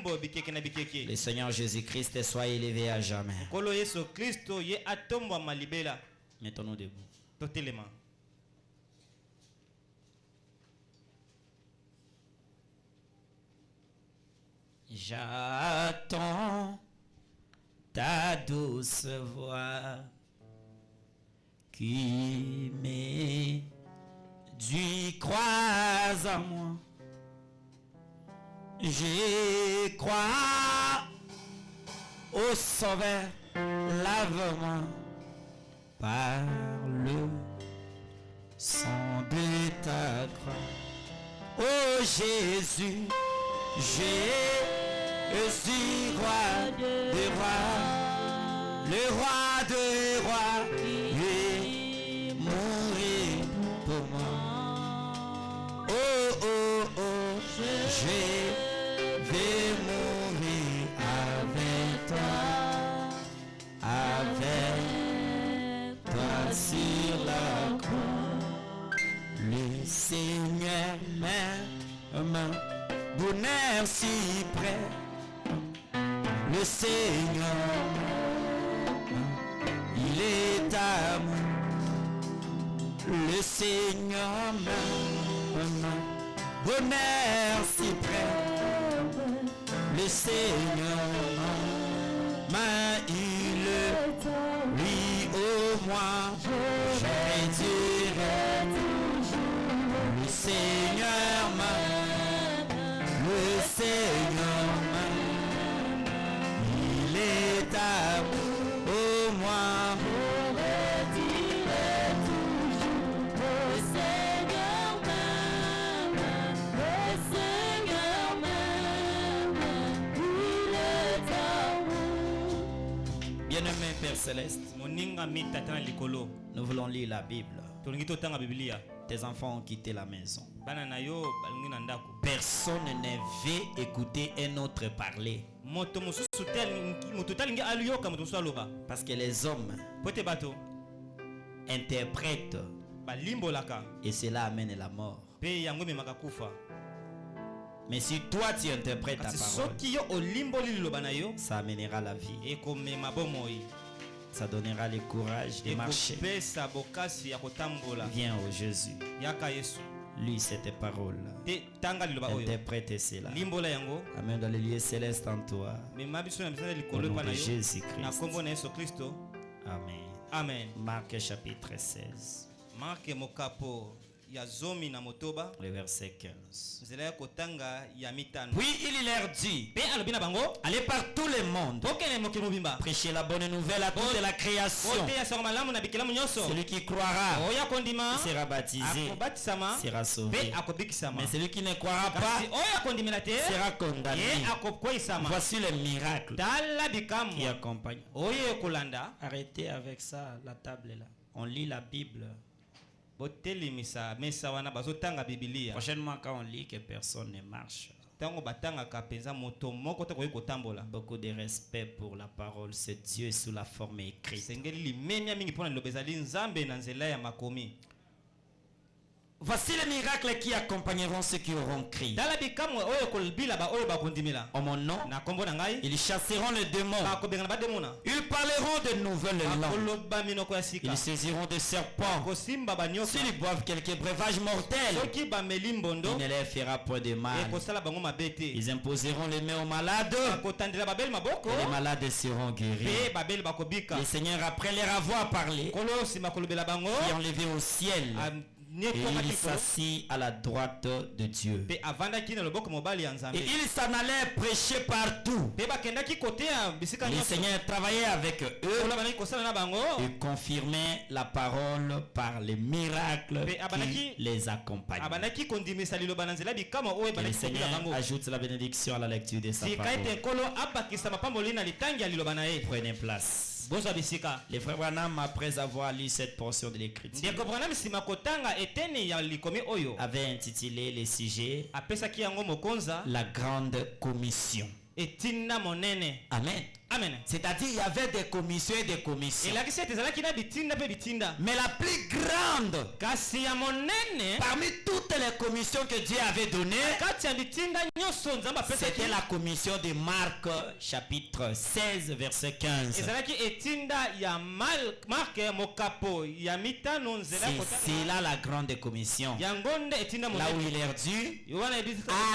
Le Seigneur Jésus-Christ soit élevé à jamais. Mettons-nous debout. J'attends ta douce voix qui m'éduit, crois en moi. Je crois au Sauveur, lave-moi par le sang de ta croix. Oh Jésus, Jésus, roi des rois, le roi des rois, est mourir pour moi. Oh, oh, oh, je vais mourir avec toi sur la croix. Le Seigneur m'aime, bonheur si près. Le Seigneur, il est amour. Le Seigneur m'aime, bonheur si près. Le Seigneur il lui au moins je dirai. Le Seigneur le Seigneur il est amour au moins je dirai toujours. Le Seigneur le Seigneur il est amour. Bien-aimé Père Céleste, nous voulons lire la Bible. Tes enfants ont quitté la maison. Personne ne veut écouter un autre parler. Parce que les hommes interprètent et cela amène la mort. Mais si toi tu interprètes ta parole, ça amènera la vie. Ça donnera le courage de marcher. Viens au Jésus. Lui, cette parole. Interprète cela. Amène dans les lieux célestes en toi. Au nom de Jésus-Christ. Amen. Amen. Marc chapitre 16. Le verset 15. Puis il leur dit, allez par tout le monde, prêchez la bonne nouvelle à toute la création. Celui qui croira sera baptisé, sera sauvé. Mais celui qui ne croira pas sera condamné. Voici le miracle qui accompagne. Arrêtez avec ça, la table là. On lit la Bible. Prochainement, quand on lit que personne ne marche, beaucoup de respect pour la parole. C'est Dieu sous la forme écrite. Voici les miracles qui accompagneront ceux qui auront crié. En mon nom, ils chasseront les démons. Ils parleront de nouvelles langues. Ils saisiront des serpents. S'ils boivent quelques breuvages mortels, il ne leur fera point de mal. Ils imposeront les mains aux malades. Et les malades seront guéris. Le Seigneur, après leur avoir parlé, qui enlevé au ciel, et il s'assit à la droite de Dieu. Et il s'en allait prêcher partout. Le Seigneur travaillait avec eux et confirmait la parole par les miracles qui les accompagnaient. Que le Seigneur ajoute la bénédiction à la lecture de sa parole. Prenez place. Les frères Branham, après avoir lu cette portion de l'écriture, avait intitulé le sujet La Grande Commission. Amen. Amen. C'est-à-dire il y avait des commissions et des commissions. Mais la plus grande parmi toutes les commissions que Dieu avait données, c'était la commission de Marc chapitre 16 verset 15. C'est là la grande commission. Là où il est dit,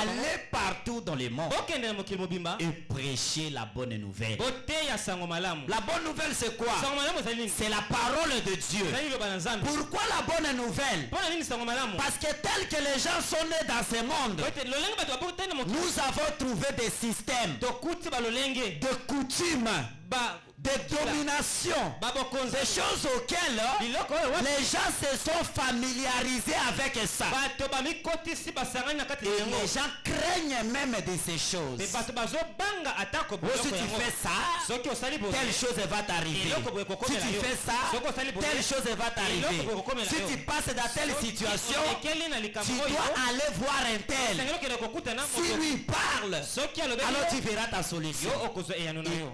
allez partout dans le monde et prêcher la bonne nouvelle. La bonne nouvelle c'est quoi? C'est la parole de Dieu. Pourquoi la bonne nouvelle? Parce que tel que les gens sont nés dans ce monde, nous avons trouvé des systèmes, de coutumes, de domination, des choses auxquelles les gens se sont familiarisés avec ça. Et les gens craignent même de ces choses. Si tu fais ça, telle chose va t'arriver. Si tu fais ça, telle chose va t'arriver. Si tu passes dans telle situation, tu dois aller voir un tel. Si lui parle, alors tu verras ta solution.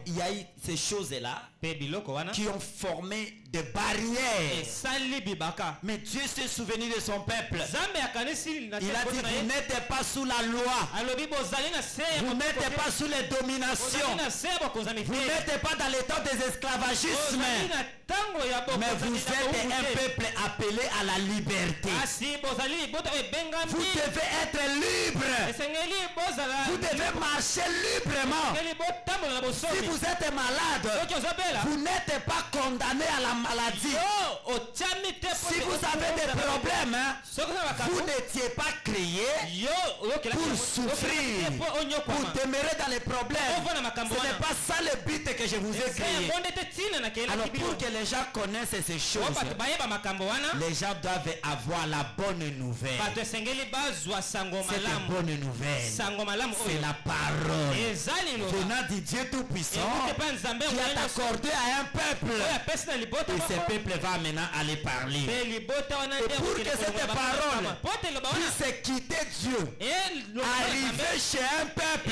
Il y a eu ces choses-là qui ont formé des barrières. Mais Dieu s'est souvenu de son peuple. Il a dit, vous n'êtes pas sous la loi. Vous n'êtes pas sous les dominations. Vous n'êtes pas dans l'état des esclavagismes. Mais vous êtes un peuple appelé à la liberté. Vous devez être libre. Vous devez marcher librement. Si vous êtes malade, vous n'êtes pas condamné à la maladie. Si vous avez des problèmes, vous n'étiez pas créé pour souffrir, pour demeurer dans les problèmes. Ce n'est pas ça le but que je vous ai créé. Alors pour que les gens connaissent ces choses, les gens doivent avoir la bonne nouvelle. Cette bonne nouvelle, c'est la parole venant du Dieu Tout-Puissant qui a accordé à un peuple. Et ce peuple va maintenant aller parler. Et pour que cette parole puisse quitter Dieu, arriver chez un peuple,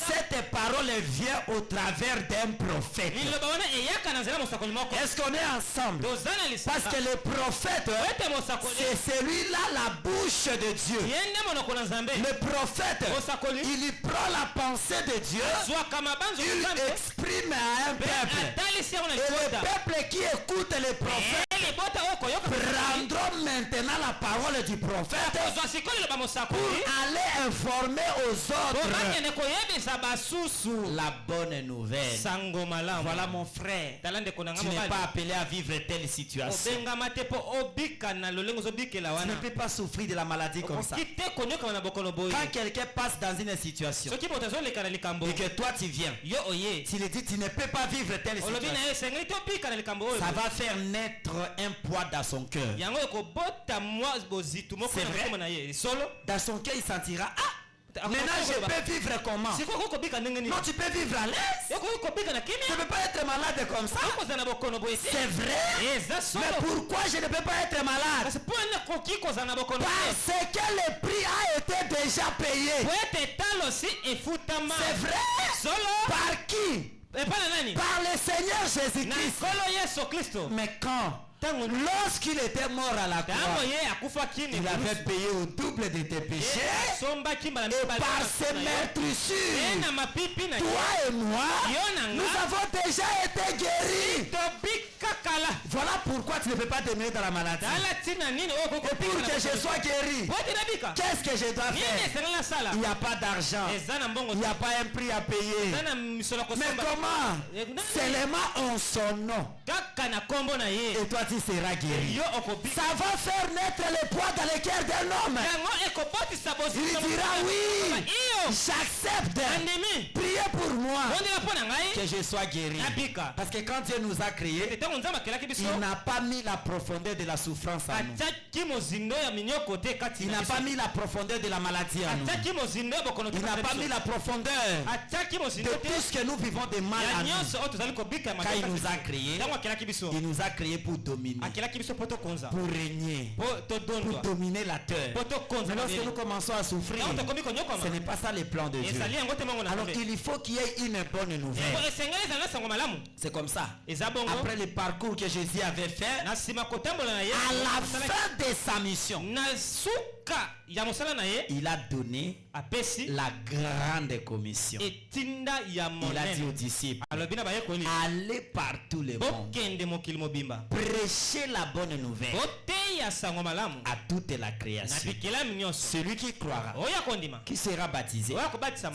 cette parole vient au travers d'un prophète. Est-ce qu'on est ensemble? Parce que le prophète, c'est celui-là la bouche de Dieu. Le prophète, il prend la pensée de Dieu, il exprime à un peuple. Et le peuple qui écoute le prophète prendront maintenant la parole du prophète pour aller informer aux autres la bonne nouvelle. Voilà mon frère, tu n'es pas appelé à vivre telle situation. Tu ne peux pas souffrir de la maladie comme ça. Quand quelqu'un passe dans une situation et que toi tu viens, tu lui dis tu ne peux pas vivre telle situation, ça va faire naître un poids dans son cœur. C'est vrai. Dans son cœur il sentira, maintenant je peux vivre comment? Non, tu peux vivre à l'aise. Tu ne peux pas être malade comme ça. C'est vrai. Mais pourquoi je ne peux pas être malade? Parce que le prix a été déjà payé. C'est vrai. Par qui? Par le Seigneur Jésus-Christ. Mais quand? Lorsqu'il était mort à la croix, il avait payé au double de tes péchés. Et par ses meurtrissures, toi et moi, nous avons déjà été guéris. Voilà pourquoi tu ne peux pas demeurer dans la maladie. Et pour que je sois guéri, qu'est-ce que je dois faire? Il n'y a pas d'argent. Il n'y a pas un prix à payer. Mais comment? Seulement en son nom. Et toi tu seras guéri. Ça va faire naître le poids dans le cœur d'un homme. Il dira oui, j'accepte. Priez pour moi que je sois guéri. Parce que quand Dieu nous a créés, il n'a pas mis la profondeur de la souffrance à nous. Il n'a pas mis la profondeur de la maladie à nous. Il n'a pas mis la profondeur de tout ce que nous vivons de mal à nous. Quand il nous a créés, il nous a créés pour dominer, pour régner, pour dominer la terre. Mais lorsque nous commençons à souffrir, ce n'est pas ça le plan de Dieu. Alors il faut qu'il y ait une bonne nouvelle. C'est comme ça. Après le parcours que Jésus avait fait, à la fin de sa mission, il a donné la grande commission. Il a dit aux disciples, allez par tous les mondes, prêchez la bonne nouvelle à toute la création. Celui qui croira, qui sera baptisé,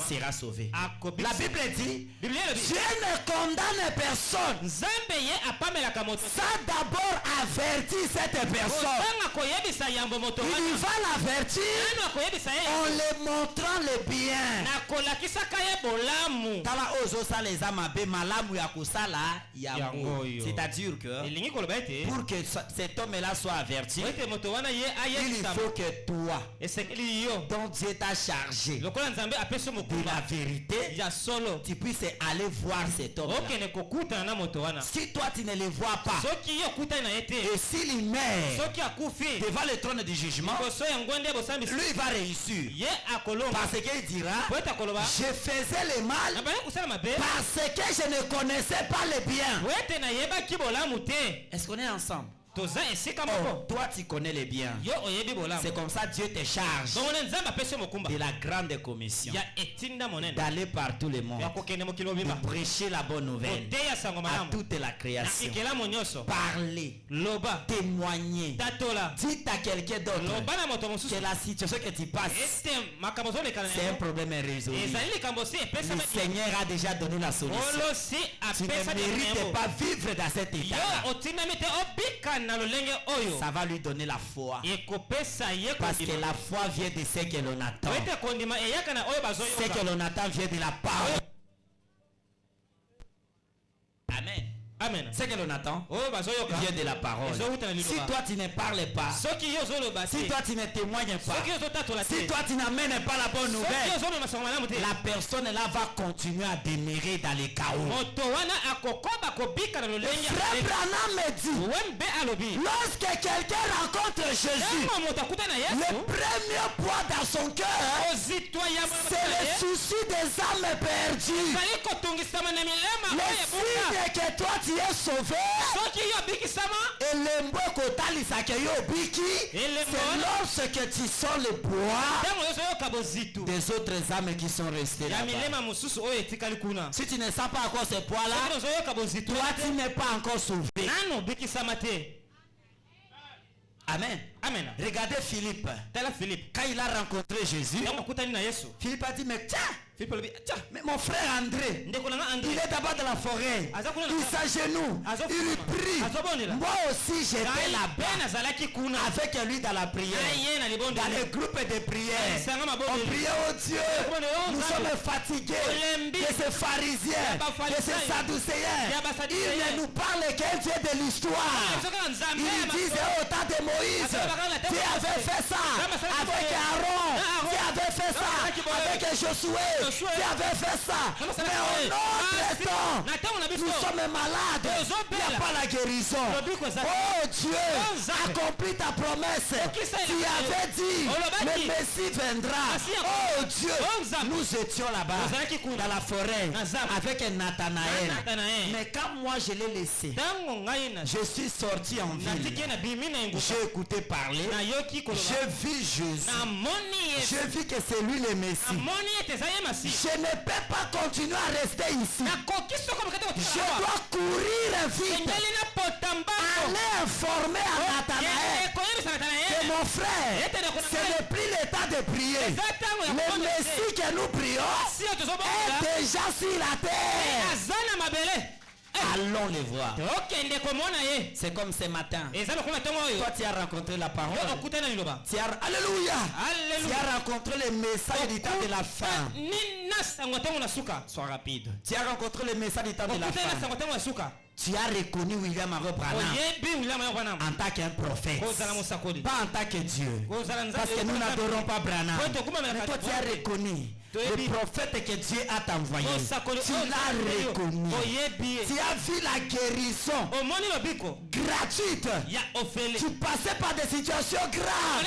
sera sauvé. La Bible dit, Dieu ne condamne personne sans d'abord avertir cette personne. Il va l'avertir en le montrant le bien. C'est-à-dire que pour que cet homme-là soit averti, il faut que toi, dont Dieu t'a chargé de la vérité, tu puisses aller voir cet homme-là. Si toi tu ne le vois pas, et s'il meurt devant le trône du jugement, lui va réussir. Parce qu'il dira, je faisais le mal parce que je ne connaissais pas le bien. Est-ce qu'on est ensemble? Oh, toi tu connais les biens. C'est comme ça Dieu te charge de la grande commission d'aller par tous les mondes, de prêcher la bonne nouvelle à toute la création, parler, témoigner, dites à quelqu'un d'autre que la situation que tu passes, c'est un problème résolu. Le Seigneur a déjà donné la solution. Tu ne mérites pas vivre dans cet état. Ça va lui donner la foi. Parce que la foi vient de ce que l'on attend. Ce que l'on attend vient de la parole. Amen. Amen. Ce que l'on attend vient de la parole. Si toi tu ne parles pas, si toi tu ne témoignes pas, si toi tu n'amènes pas la bonne nouvelle, la personne là va continuer à demeurer dans les chaos. Frère Branham me dit, lorsque quelqu'un rencontre Jésus, le premier point dans son cœur, c'est le souci des âmes perdues. Le signe que toi tu es sauvé, et le mot c'est lorsque tu sens le poids des autres âmes qui sont restées là-bas. Si tu ne sens pas encore ce poids là, toi tu n'es pas encore sauvé. Amen. Amen. Regardez Philippe. Quand il a rencontré Jésus, Philippe a dit, mais tiens, mais mon frère André, il est d'abord dans la forêt, il s'agenouille, il prie. Moi aussi j'étais là-bas avec lui dans la prière, dans les groupes de prière. On priait au Dieu. Nous sommes fatigués de ces pharisiens, de ces sadducéens. Ils ne nous parlent qu'un Dieu de l'histoire. Ils disent au temps de Moïse, tu avais fait ça avec Aaron, tu avais fait ça avec Josué, tu avais fait ça. Mais en notre temps, nous sommes malades, il n'y a pas la guérison. Oh Dieu, accomplis ta promesse. Tu avais dit, le Messie viendra. Oh Dieu, nous étions là-bas dans la forêt avec Nathanaël. Mais quand moi je l'ai laissé, je suis sorti en ville. J'ai écouté parler, j'ai vu Jésus, j'ai vu que c'est lui le Messie. Je ne peux pas continuer à rester ici. Je dois courir vite, aller informer à Nathanaël que mon frère, ce n'est plus le temps de prier. Le Messie que nous prions est déjà sur la terre. Allons les voir. C'est comme ce matin. Toi tu as rencontré la parole. Alléluia. Tu as rencontré le message du temps de la fin. Sois rapide. Tu as rencontré le message du temps de la fin. Tu as reconnu William Aro Branham en tant qu'un prophète, pas en tant que Dieu. Parce que nous n'adorons pas Branham. Mais toi, tu as reconnu le prophète que Dieu a envoyé. Tu l'as reconnu. Tu as vu la guérison gratuite. Tu passais par des situations graves.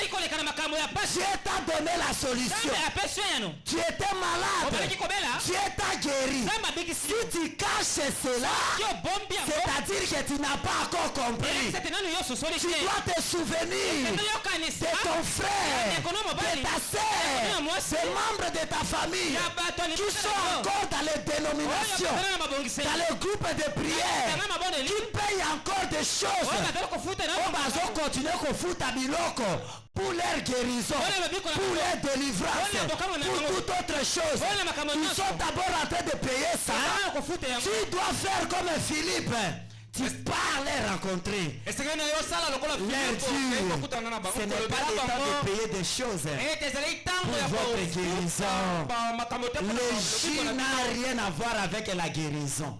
Dieu t'a donné la solution. Tu étais malade. Dieu t'a guéri. Si tu caches cela, c'est-à-dire que tu n'as pas encore compris. Tu dois te souvenir de ton frère, de ta soeur, des membres de ta famille qui sont encore dans les dénominations, dans les groupes de prière, qui payent encore des choses. On va continuer à foutre à biloko pour leur guérison, pour leur délivrance, pour toute autre chose. Ils sont d'abord en train de payer ça. Tu dois faire comme Philippe. Tu pars les rencontrer. Leur dire, ce n'est pas le temps de payer des choses pour votre guérison. Le jus n'a rien à voir avec la guérison.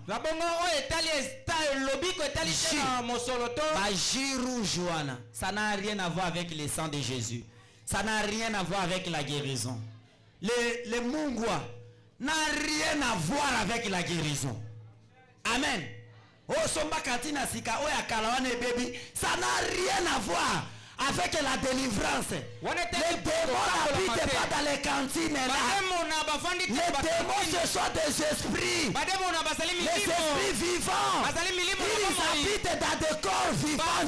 Ça n'a rien à voir avec le sang de Jésus. Ça n'a rien à voir avec la guérison. Le mungwa n'a rien à voir avec la guérison. Amen. Oh, somba katina sika, oh ya kalawane baby, ça n'a rien à voir avec la délivrance. Les démons n'habitent pas dans les cantines là. Les démons, ce sont des esprits. Les esprits vivants. Ils habitent dans des corps vivants.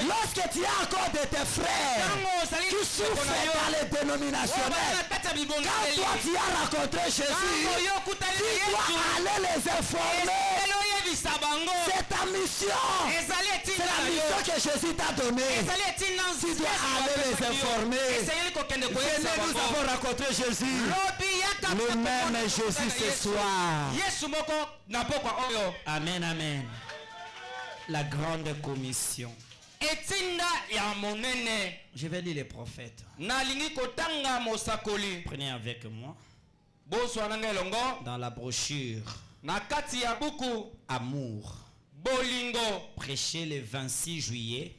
Lorsque tu as encore de tes frères qui souffrent dans les dénominationnels, quand toi tu as rencontré Jésus, tu dois aller les informer. C'est ta mission. C'est la mission que Jésus t'a donnée. Tu dois aller les informer. Venez, nous avons rencontré Jésus. Le même Jésus ce soir. Amen, amen. La grande commission. Je vais lire les prophètes. Prenez avec moi. Dans la brochure Amour, Bolingo, prêché le 26 juillet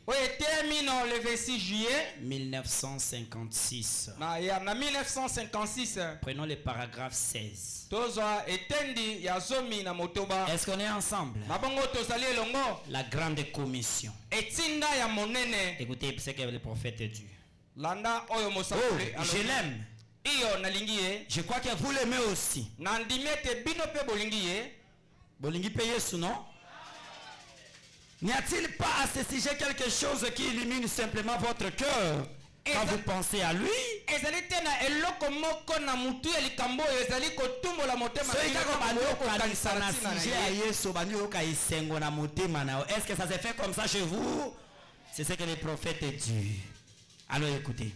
1956. Prenons le paragraphe 16. Est-ce qu'on est ensemble? La grande commission. Écoutez ce que le prophète dit. Oh, je l'aime. Je crois que vous l'aimez aussi. Bolingi payé sous non? N'y a-t-il pas à ce sujet quelque chose qui illumine simplement votre cœur quand vous pensez à lui? Est-ce que ça s'est fait comme ça chez vous? C'est ce que les prophètes disent. Alors écoutez.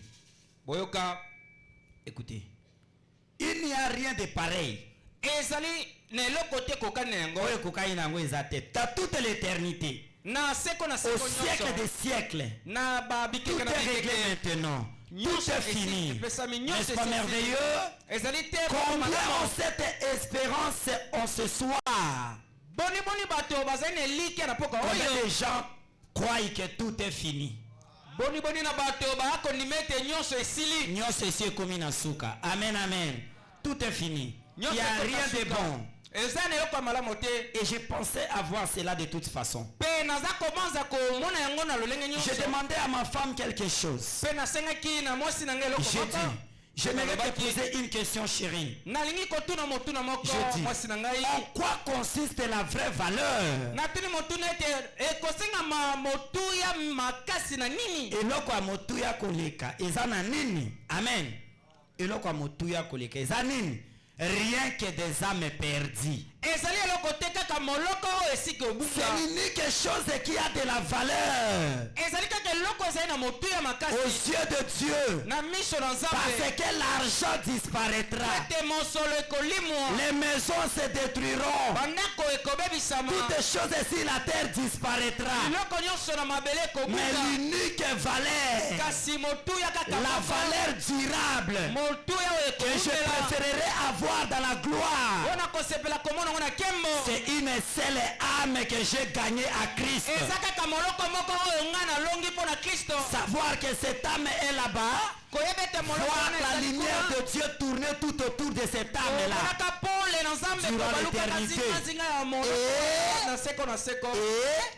Écoutez. Il n'y a rien de pareil. Dans toute l'éternité, au siècle des siècles, tout est réglé maintenant. Tout est fini. N'est-ce pas merveilleux? Combien ont cette espérance en ce soir? Combien de gens croient que tout est fini? Amen, amen. Tout est fini. Il n'y a rien de bon. Et j'ai pensé avoir cela de toute façon. J'ai demandé à ma femme quelque chose. J'ai dit, j'aimerais te poser une question, chérie. Je dis, en quoi consiste la vraie valeur? Eloko motuya koleka ezana nini? Amen. Eloko motuya koleka ezana nini? Rien que des âmes perdues. C'est l'unique chose qui a de la valeur aux yeux de Dieu. Parce que l'argent disparaîtra. Les maisons se détruiront. Toutes choses sur la terre disparaîtra. Mais l'unique valeur, la valeur durable, que je préférerais avoir dans la gloire, C'est une seule âme que j'ai gagnée à Christ. Savoir que cette âme est là-bas. Voir la lumière de Dieu tourner tout autour de cette âme-là. Durant l'éternité.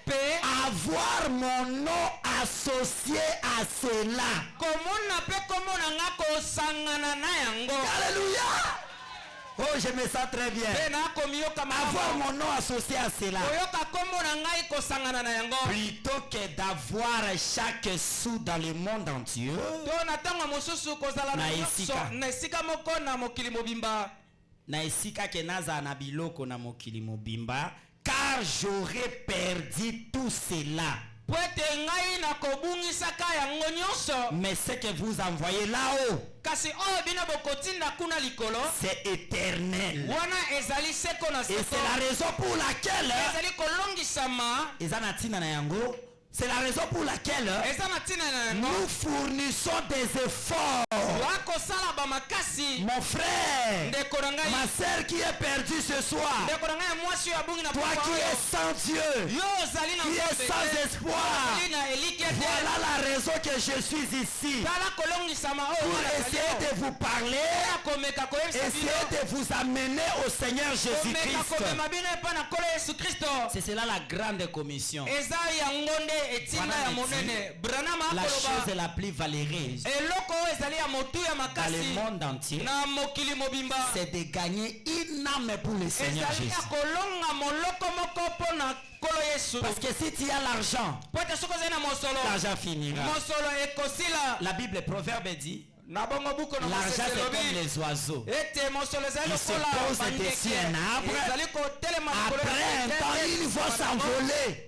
Et avoir mon nom associé à cela. Alléluia. Oh, je me sens très bien. Avoir mon nom associé à cela. Plutôt que d'avoir chaque sou dans le monde entier. Naisika ke naza na biloko na mokili mobimba, car j'aurais perdu tout cela. Mais ce que vous envoyez là-haut, c'est éternel. Et c'est la raison pour laquelle c'est la raison pour laquelle nous fournissons des efforts. Mon frère, ma soeur qui est perdue ce soir, toi qui es sans Dieu, qui es sans espoir, voilà la raison que je suis ici. Pour essayer de vous parler, essayer de vous amener au Seigneur Jésus-Christ. C'est cela la grande commission. La chose la plus valeureuse dans le monde entier, c'est de gagner une âme pour le Seigneur Jésus. Parce que si tu as l'argent, l'argent finira. La Bible, Proverbe dit, l'argent c'est comme les oiseaux. Ils se posent dessus un arbre. Après un temps, ils vont s'envoler.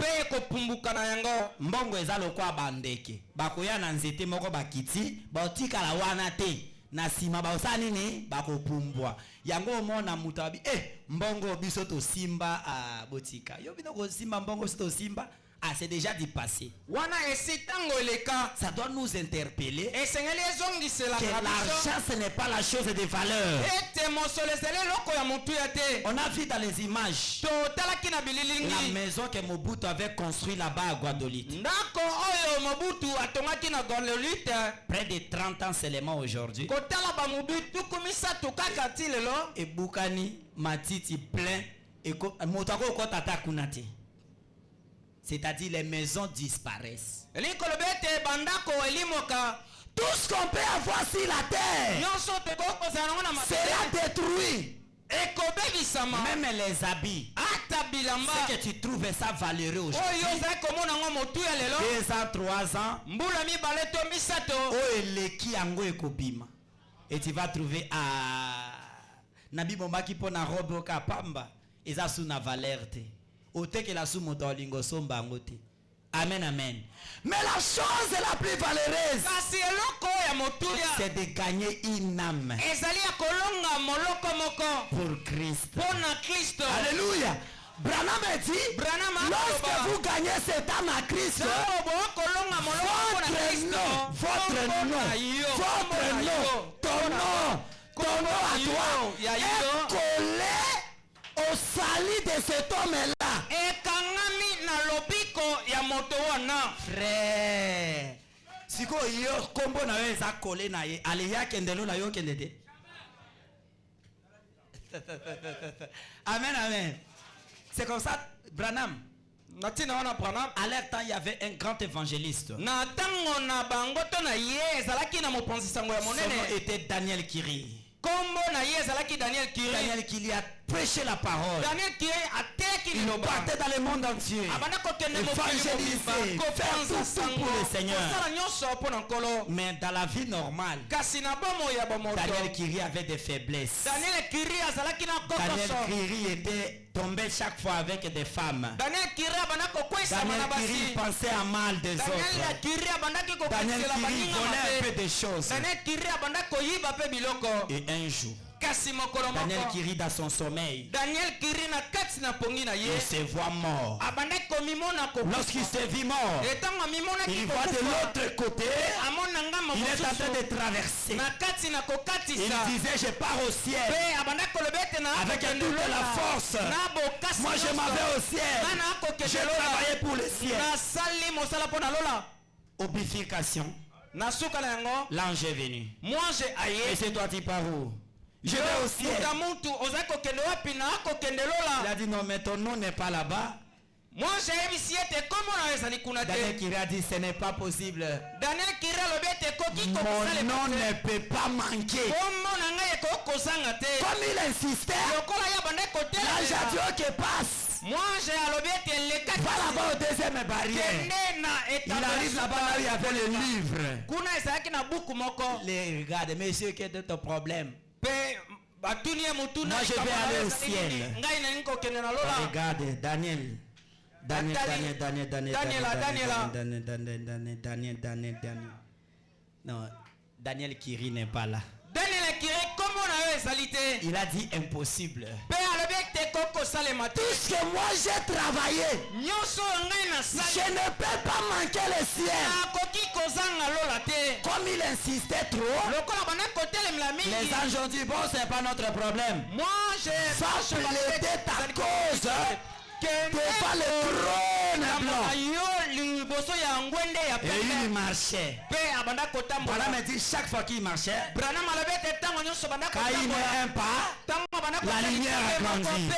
Mbongo ezalo kwa bandeke. Bakoya na nzete moko bakiti, baotika la wana te. Na sima baosa nini bakopumbwa. Yango mona mutabi mbongo biso to simba botika. Yo bino ko simba mbongo to simba. Ah, c'est déjà du passé. Ça doit nous interpeller que l'argent ce n'est pas la chose de valeur. On a vu dans les images la maison que Mobutu avait construite là-bas à Guadeloupe. Près de 30 ans seulement aujourd'hui. Et Boukani Matiti plein et Motako Kotata Kunati. C'est-à-dire les maisons disparaissent. Tout ce qu'on peut avoir sur la terre sera détruit. Même les habits. C'est que tu trouves ça valeureux aujourd'hui. 2 ans, 3 ans. Et tu vas trouver Nabi Bombaki pona robe kapamba. Eza suna valerte. Amen, amen. Mais la chose la plus valeureuse, c'est de gagner une âme pour Christ. Alléluia. Branham dit, lorsque vous gagnez cette âme à Christ, votre nom, ton nom à toi est collé au salut de cet homme-là. Frère, si vous avez combo na weza collé na ye, aliya kendelo na yo kendete. Amen, amen. C'est comme ça, Branham. À leur temps, il y avait un grand évangéliste. Son nom était Daniel Kiri. Daniel Kiri a prêché la parole. Il partait dans le monde entier. Évangéliser, faire tout pour le Seigneur. Mais dans la vie normale, Daniel Kiri avait des faiblesses. Daniel Kiri était tombé chaque fois avec des femmes. Daniel Kiri pensait à mal des autres. Daniel Kiri volait un peu des choses. Et un jour, Daniel Kiri dans son sommeil, il se voit mort. Lorsqu'il se vit mort, il voit de l'autre côté, il est en train de traverser. Il disait, je pars au ciel. avec toute la force. Moi je m'en vais au ciel. Je travaillais pour le ciel. Obification. L'ange est venu. Et c'est toi qui pars où? Je vais au ciel. Il a dit non, mais ton nom n'est pas là-bas. Daniel Kiri a dit ce n'est pas possible. Mon nom ne peut pas manquer. Comme il insistait, l'ange a dit ok, passe. Va là-bas au deuxième barrière. Il arrive là-bas, là il y avait le livre. Les regarde, monsieur, quel est ton problème? Moi je vais aller au ciel. Regarde, Daniel. Non, Daniel Kiri n'est pas là. Il a dit impossible. Tout ce que moi j'ai travaillé, je ne peux pas manquer le ciel. Comme il insistait trop, les anges ont dit bon, c'est pas notre problème. Ça plaider ta cause devant le trône blanc. Et il marchait. Voilà, me dit chaque fois qu'il marchait, quand il met un pas, la lumière a grandi.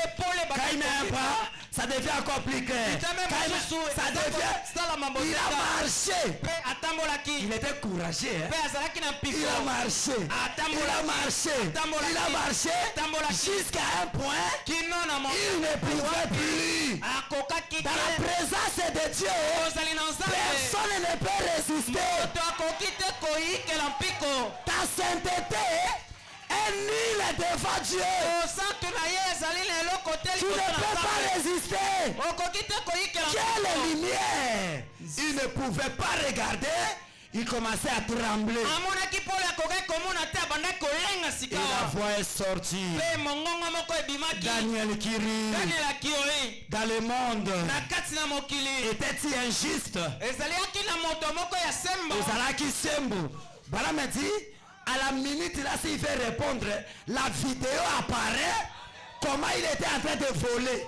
Quand il met un pas, ça devient encore plus clair. Ça devient... Il a marché. Il était courageux. Il a marché. Il a marché jusqu'à un point il ne pouvait plus. Dans la présence de Dieu, personne ne peut résister. Ta sainteté est nulle devant Dieu. Tu ne peux pas résister. Quelle lumière! Il ne pouvait pas regarder. Il commençait à trembler. Et la voix est sortie. Daniel Kiri, dans le monde, était-il injuste? Ezalaki sembo. Bala me dit, à la minute là, s'il fait répondre, la vidéo apparaît. Comment il était en train de voler?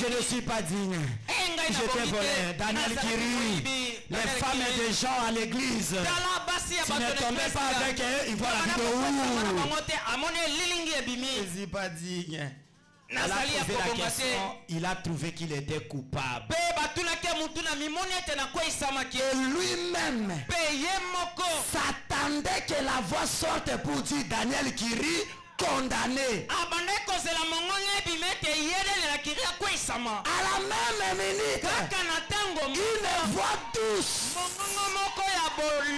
Je ne suis pas digne. J'étais volé. Daniel Kiri, les femmes et les gens à l'église. Tu ne tombais pas avec eux, ils voient la vidéo. Je ne suis pas digne. Il a trouvé qu'il était coupable. Et lui-même s'attendait que la voix sorte pour dire Daniel Kiri condamné. À la même minute, une voix douce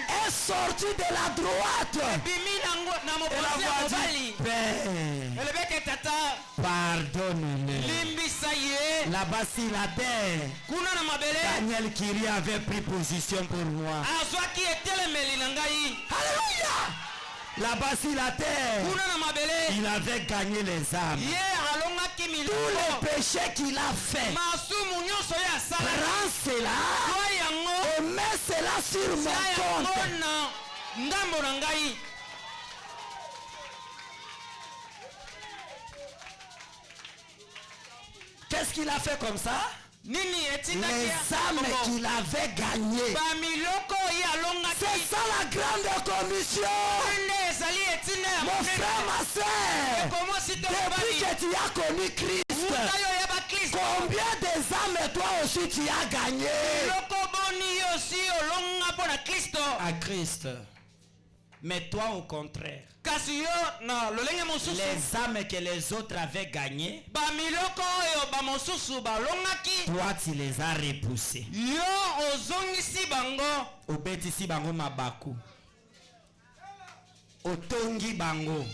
est sortie de la droite. Et la voix dit Père, pardonne-le. Là-bas sur la terre, Daniel Kiri avait pris position pour moi. Alléluia. Là-bas sur la terre, il avait gagné les âmes. Tous les péchés qu'il a fait, prends cela et mets cela sur mon compte. Qu'est-ce qu'il a fait comme ça? Les âmes qu'il avait gagnées. C'est ça la grande commission. Mon frère, ma soeur, depuis que tu as connu Christ, combien des âmes toi aussi tu as gagné? À Christ. Mais toi au contraire, les âmes que les autres avaient gagnées, toi tu les as repoussées. Obetisi bango mabaku, otongi bango,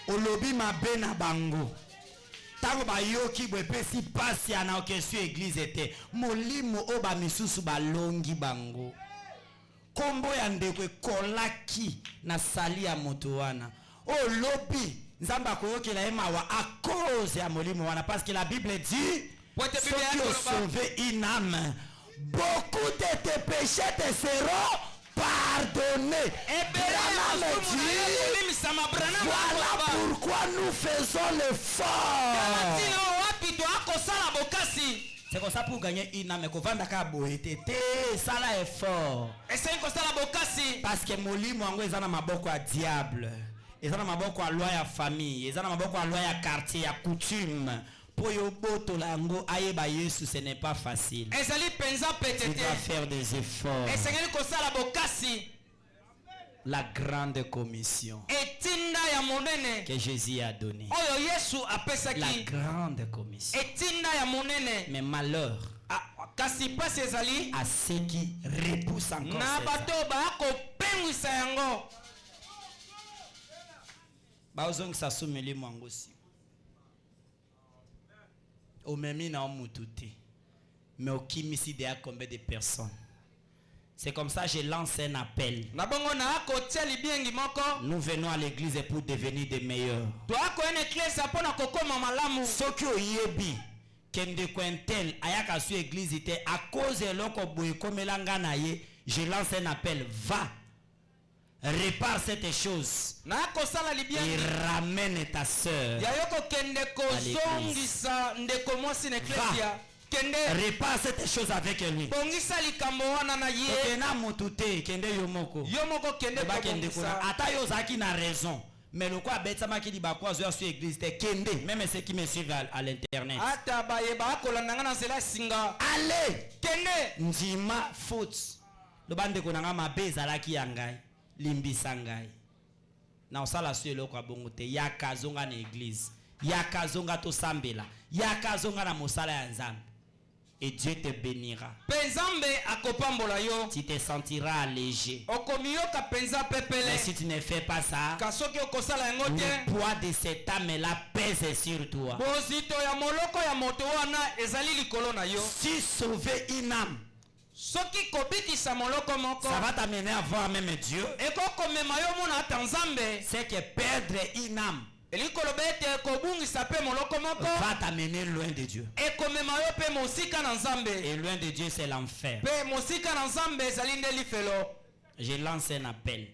olobi mabe na bango. Tango bayoki bwepesi pasi ana okesio église était molimo oba misusu balongi bango. Kombo ya ndekwe kolaki na sali ya moto wana. Oh lobi nzamba koyokela emawa à cause ya molimo wana, parce que la Bible dit ceux qui ont sauvé une âme, beaucoup de tes péchés te seront pardonnés. Et Branham dit Voilà pourquoi nous faisons l'effort. C'est comme ça pour gagner une âme. Ça là effort. Parce que Moli Mwango est dans maboko à diable. Ils ont maboko à loi à famille. Ils ont maboko à loi à quartier, à coutume. Pour yoboto lango ayeba Yesu, ce n'est pas facile. Tu dois faire des efforts. La grande commission que Jésus a donnée. La grande commission. Mais malheur à ceux qui repoussent encore mais au kimisi de combien de personnes? C'est comme ça que je lance un appel. Nous venons à l'église pour devenir des meilleurs. Ce qui est yebi, kende kwentel ayaka su église était à cause de l'oko comme l'anganaye, je lance un appel. Va, répare cette chose et ramène ta soeur à l'église. Va. Répare cette chose avec lui. Raison. Mais le quoi bête ça qui dit bah quoi sur l'église kende même ceux qui me suivent à l'internet. Allez kende njima faute. Le bande ko nanga mabeza la ki yangai limbisa ngai. Na osala sur le quoi bongote ya kazonga na église. Ya kazonga to sambela. Ya kazonga na mosala ya nzambe. Et Dieu te bénira. Tu te sentiras allégé. Mais si tu ne fais pas ça, le poids de cette âme-là pèse sur toi. Si sauver une âme, ça va t'amener à voir même Dieu. C'est que perdre une âme va t'amener loin de Dieu. Et loin de Dieu, c'est l'enfer. Je lance un appel.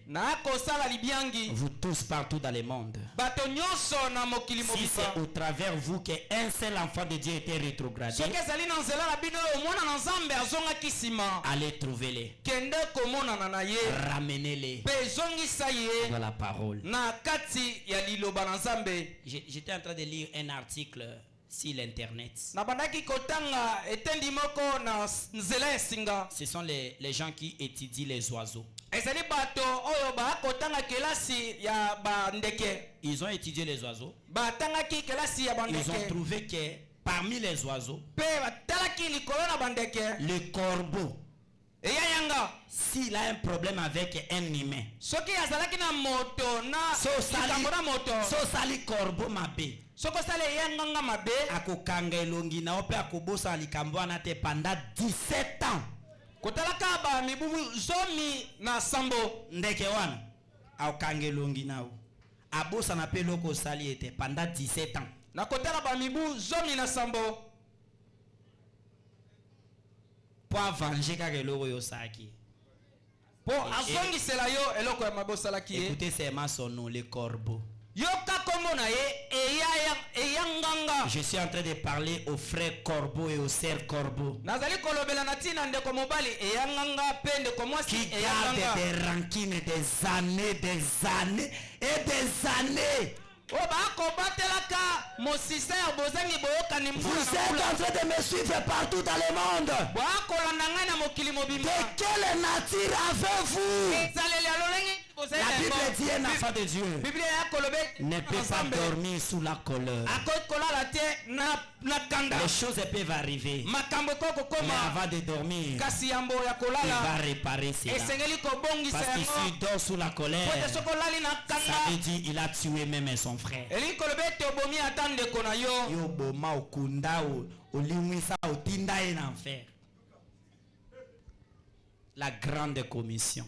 Vous tous partout dans le monde. Si c'est au travers vous qu'un seul enfant de Dieu était rétrogradé, allez trouver-les. Ramenez-les dans la parole. J'étais en train de lire un article sur l'internet. Ce sont les gens qui étudient les oiseaux. Ils ont étudié les oiseaux. Ils ont trouvé que parmi les oiseaux, le corbeau, s'il a un problème avec un humain, sali corbeau mabe akokanga elongi na ope akobosa likambo wana te pendant 17 ans. Kotalaka mibu zomi na sambo ndeke wana akokanga elongi nao abosa na pe loko sali ete pendant 17 ans. Na kotala ba mibu zomi na sambo po venger ka eloko yo saki. Po azongi sela yo eloko ya mabosala ki. Écoutez seulement son nom, le corbeau. Je suis en train de parler aux frères corbeaux et aux sœurs corbeaux qui gardent des rancines des années et des années. Vous êtes en train de me suivre partout dans le monde. De quelle nature avez-vous? La Bible dit un enfant de Dieu ne peut pas dormir sous la colère. Les choses peuvent arriver, mais avant de dormir, il va réparer cela. Parce que s'il dort sous la colère, ça veut dire qu'il a tué même son frère. La grande commission,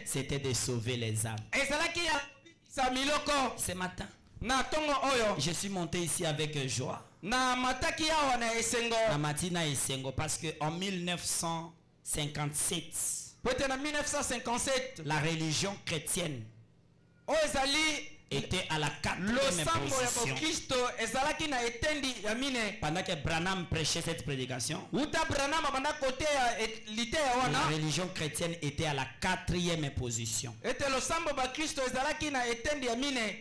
c'était de sauver les âmes. Ce matin, je suis monté ici avec joie. Na matina esengo parce que en 1957, la religion chrétienne était à la 4e position. Pendant que Branham prêchait cette prédication, la religion chrétienne était à la 4e position.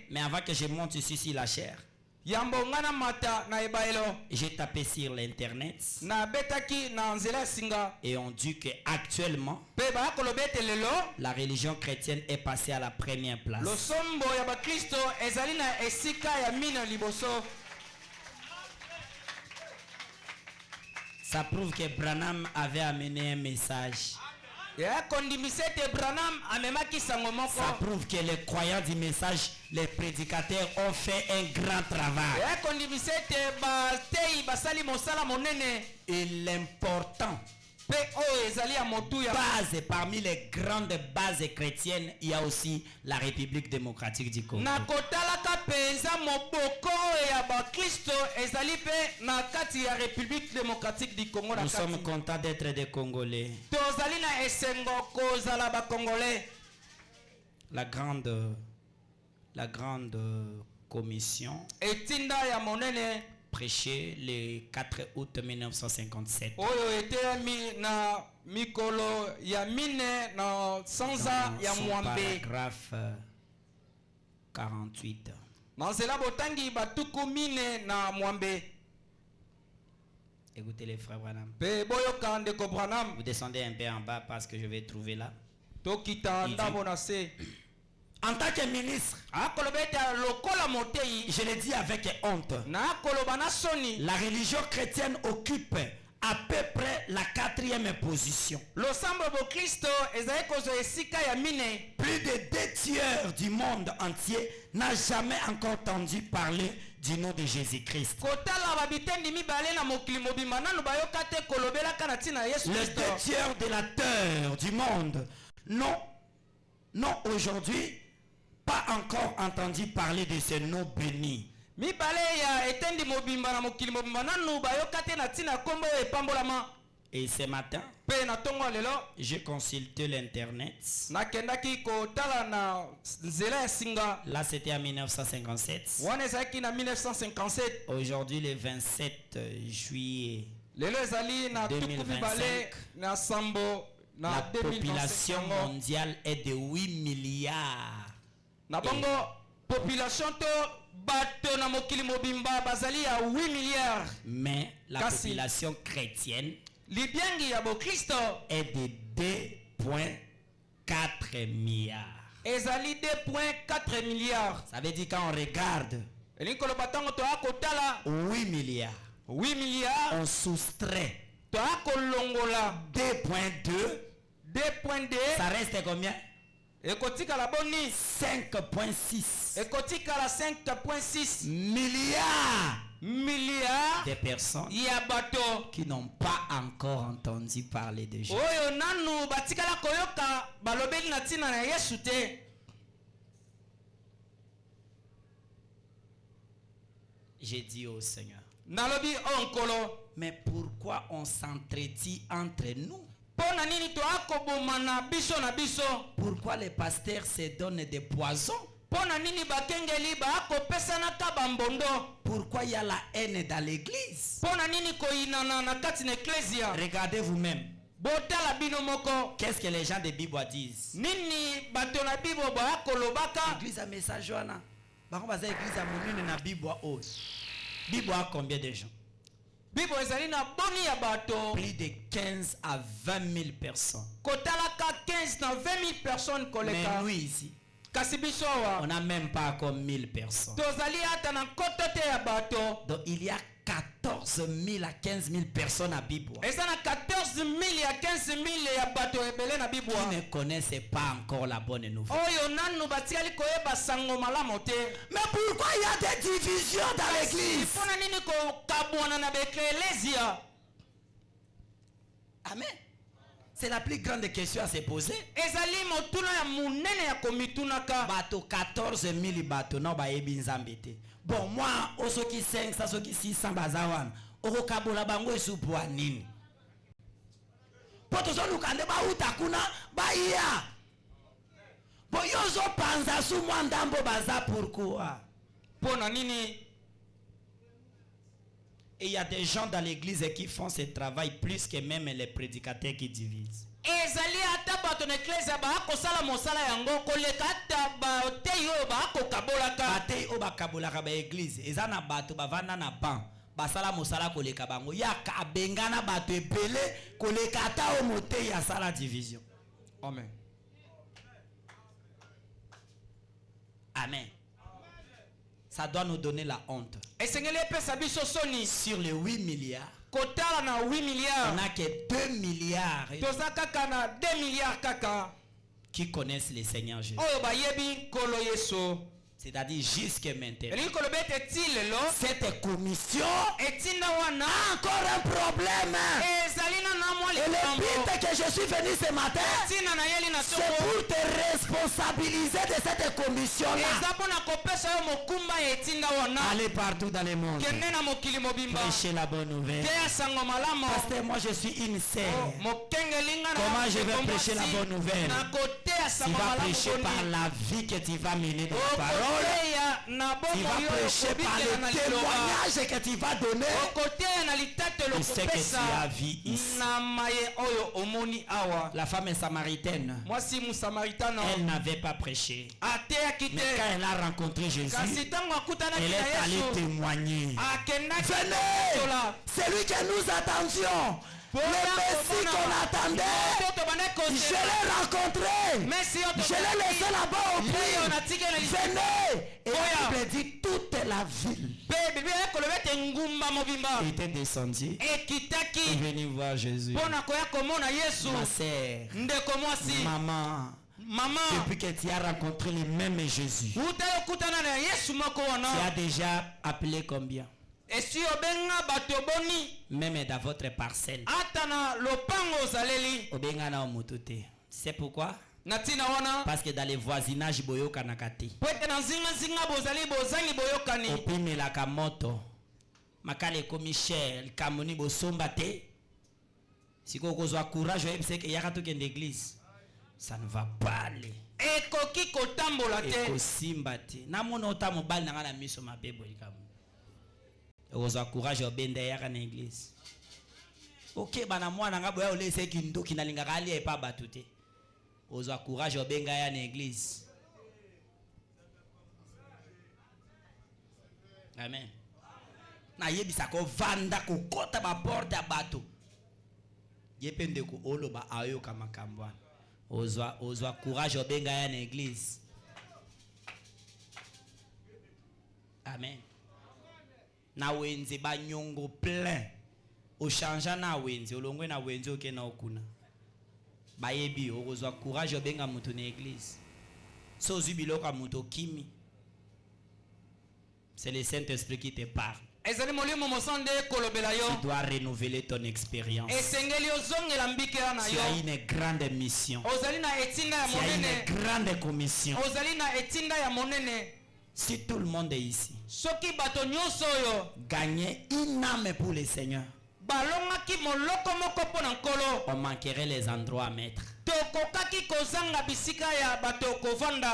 Mais avant que je monte ici sur la chair, j'ai tapé sur l'internet et on dit que actuellement la religion chrétienne est passée à la première place. Ça prouve que Branham avait amené un message. Ça prouve que les croyants du message, les prédicateurs ont fait un grand travail. Et l'important, parmi les grandes bases chrétiennes, il y a aussi la République démocratique du Congo. Nous sommes contents d'être des Congolais. La grande commission prêché le 4 août 1957. Dans son paragraphe 48. Écoutez les frères Branham. Vous descendez un peu en bas parce que je vais trouver là. En tant que ministre, je le dis avec honte, la religion chrétienne occupe à peu près la 4e position. Plus de 2/3 du monde entier n'a jamais encore entendu parler du nom de Jésus-Christ. Les 2/3 de la terre du monde n'ont aujourd'hui pas encore entendu parler de ce nom béni. Et ce matin, j'ai consulté l'internet. Là, c'était en 1957. Aujourd'hui, le 27 juillet 2025, la population mondiale est de 8 milliards. Mais la population chrétienne est de 2,4 milliards. Ça veut dire quand on regarde 8 milliards, on soustrait 2,2, ça reste combien? 5,6 milliards de personnes qui n'ont pas encore entendu parler de Jésus. J'ai dit au Seigneur, mais pourquoi on s'entretient entre nous? Pourquoi les pasteurs se donnent des poisons? Pourquoi il y a la haine dans l'église? Regardez vous-même. Qu'est-ce que les gens de Bible disent? L'église a message Joana. L'église a monné na Bible Bible a combien de gens? Plus de 15 à 20 000 personnes. Mais nous ici, on n'a même pas encore 1000 personnes. Donc il y a 14 000 à 15 000 personnes à Bible qui ne connaissent pas encore la bonne nouvelle. Mais pourquoi il y a des divisions dans l'église? Amen. C'est la plus grande question à se poser. Bato 14 000 bato na ba ebinzambete. Bon, moi, osoki 500, osoki 600 bazawan. Orokabola bango esupu nini? Poto so lukande ba utakuna ba iya. Boyozo panza sous mwandambo baza pourquoi? Pona nini? Et il y a des gens dans l'église qui font ce travail plus que même les prédicateurs qui divisent. Ezali ata bato na eklezia ba ko sala mosala yango koleka ata ba teyo ba ko kabolaka. Batei o ba kabolaka ba église. Ezana bato bavanda na ban. Basala mosala koleka bango. Yaka abengana bato ebele koleka ata o mote ya sala division. Amen. Amen. Ça doit nous donner la honte. Sur les 8 milliards, na 8 milliards, on n'a que 2 milliards na 2 milliards kaka qui connaissent le Seigneur Jésus. C'est-à-dire jusqu'à maintenant. Cette commission a encore un problème. Et le but que je suis venu ce matin, c'est pour te responsabiliser de cette commission-là. Allez partout dans le monde. Prêchez la bonne nouvelle. Parce que moi je suis une sœur. Comment je vais prêcher la bonne nouvelle? Tu vas prêcher par la vie que tu vas mener dans la parole. Tu vas prêcher par le témoignage que tu vas donner. Et ce que tu as vu ici. La femme samaritaine, elle n'avait pas prêché. Mais quand elle a rencontré Jésus, elle est allée témoigner. Venez, c'est lui que nous attendions. Le Messie qu'on attendait, je l'ai rencontré, je l'ai laissé là-bas au puits. Venez, et la Bible dit toute la ville était descendue et venue voir Jésus. Ma sœur, maman, depuis que tu as rencontré le même Jésus, tu as déjà appelé combien? Même dans votre parcelle. C'est pourquoi? Parce que dans les voisinages boyoka nakati. Opime la kamoto. Makale Michel, kamoni bosomba te. Si kozwa courage, c'est que yaka to l'église. Ça ne va pas aller. Ekoki kotambola te. Ekosimba te. Na mona ota mobali na ngana miso mabebo likamu. Oza courage obende yaka na église. OK bana mwana ngabo ya olese kindoki na lingaka ali epa batute. Oza courage obenga ya na église. Amen. Na yebisa ko vanda ko kota ba porte ya bato. Yepende ko oloba ayoka makambwana. Oza courage obenga ya na église. Amen. Na wenze ba nyongo plein o chanja na wenze olongwe na wenze oke na okuna bayebi okozwa courage obenga mutu na église so zubiloko mutu kimi. C'est le Saint-Esprit qui te parle. Tu dois renouveler ton expérience. Tu as une grande mission. Tu as une grande commission. Si tout le monde est ici, gagner une âme pour le Seigneur, on manquerait les endroits à mettre.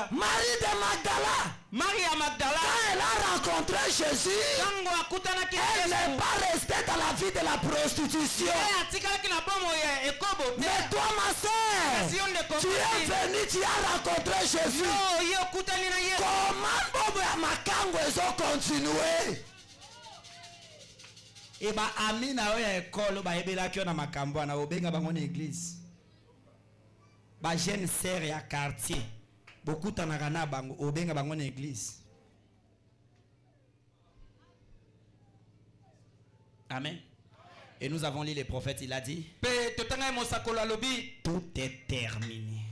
Marie de Magdala, quand elle a rencontré Jésus, elle n'est pas restée dans la vie de la prostitution. Mais toi, ma soeur, tu es venu, tu as rencontré Jésus. Comment Makango ont continué? Et bah amina oya école ba ebela kyo na makambo na obenga bango na église. Ba jeune sœur ya quartier. Beaucoup tanaka na bango obenga bango na église. Amen. Et nous avons lu les prophètes, il a dit tout est terminé.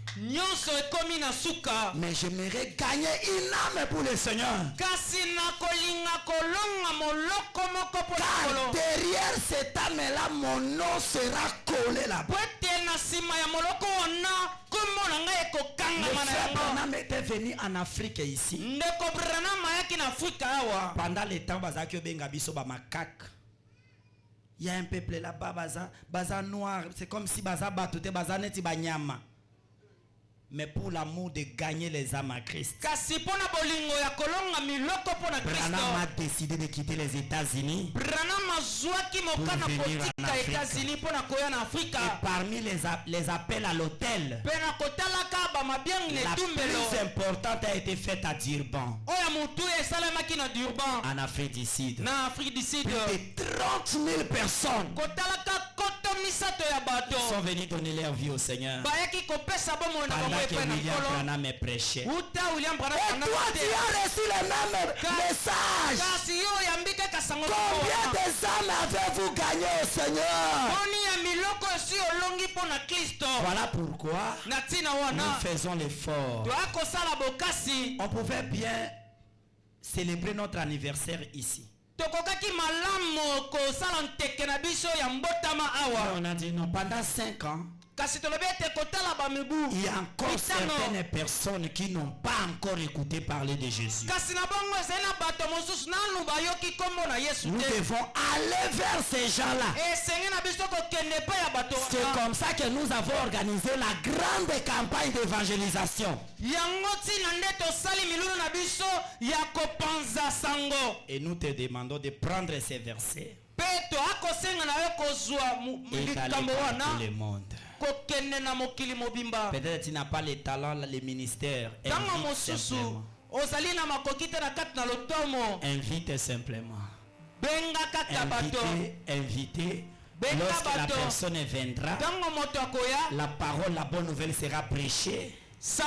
Mais j'aimerais gagner une âme pour le Seigneur. Car derrière cette âme-là, mon nom sera collé là-bas. Le frère Branham était venu en Afrique ici. Pendant le temps, il y a un peuple là-bas, baza noir. C'est comme si baza batouté, baza neti banyama. Mais pour l'amour de gagner les âmes à Christ, Branham a décidé de quitter les États-Unis pour venir en Afrique. Et parmi les appels à l'hôtel, la plus importante a été faite à Durban, en Afrique du Sud. Plus de 30 000 personnes sont venus donner leur vie au Seigneur pendant que William Branham prêchait. Et toi, tu as reçu le même message. Combien d'âmes avez-vous gagné au Seigneur? Voilà pourquoi nous faisons l'effort. On pouvait bien célébrer notre anniversaire ici. On a dit non, pendant 5 ans, il y a encore certaines personnes qui n'ont pas encore écouté parler de Jésus. Nous devons aller vers ces gens-là. C'est comme ça que nous avons organisé la grande campagne d'évangélisation. Et nous te demandons de prendre ces versets et d'aller dans tout le monde. Peut-être tu n'as pas le talent, le ministère. Invite simplement. Invitez. Lorsque la personne viendra, la parole, la bonne nouvelle sera prêchée. Ça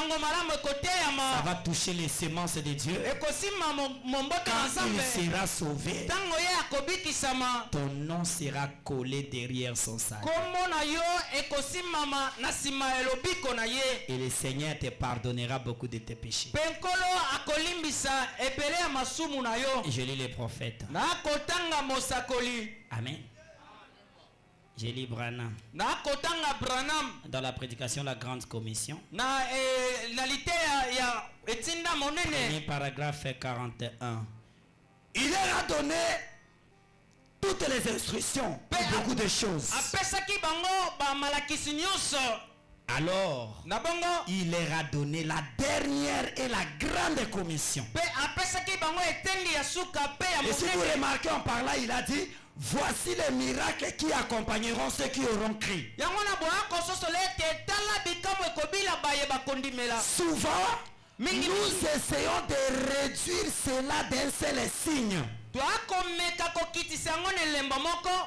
va toucher les semences de Dieu. Quand il sera sauvé, ton nom sera collé derrière son salut. Et le Seigneur te pardonnera beaucoup de tes péchés. Et je lis les prophètes. Amen. J'ai lu Branham dans la prédication de la Grande Commission. Premier paragraphe 41. Il leur a donné toutes les instructions pour beaucoup de choses. Alors, il leur a donné la dernière et la grande commission. Et si vous remarquez en parlant, il a dit: voici les miracles qui accompagneront ceux qui auront cru. Souvent, nous essayons de réduire cela d'un seul signe.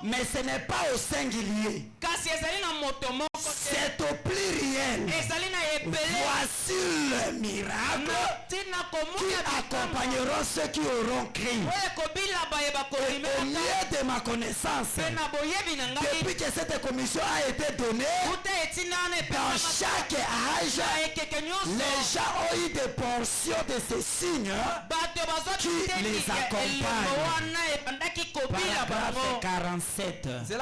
Mais ce n'est pas au singulier. C'est au pluriel. Voici le miracle qui accompagneront ceux qui auront cru. Au milieu de ma connaissance, depuis que cette commission a été donnée, dans chaque âge, les gens ont eu des portions de ces signes qui les accompagnent. Paragraphe 47. Et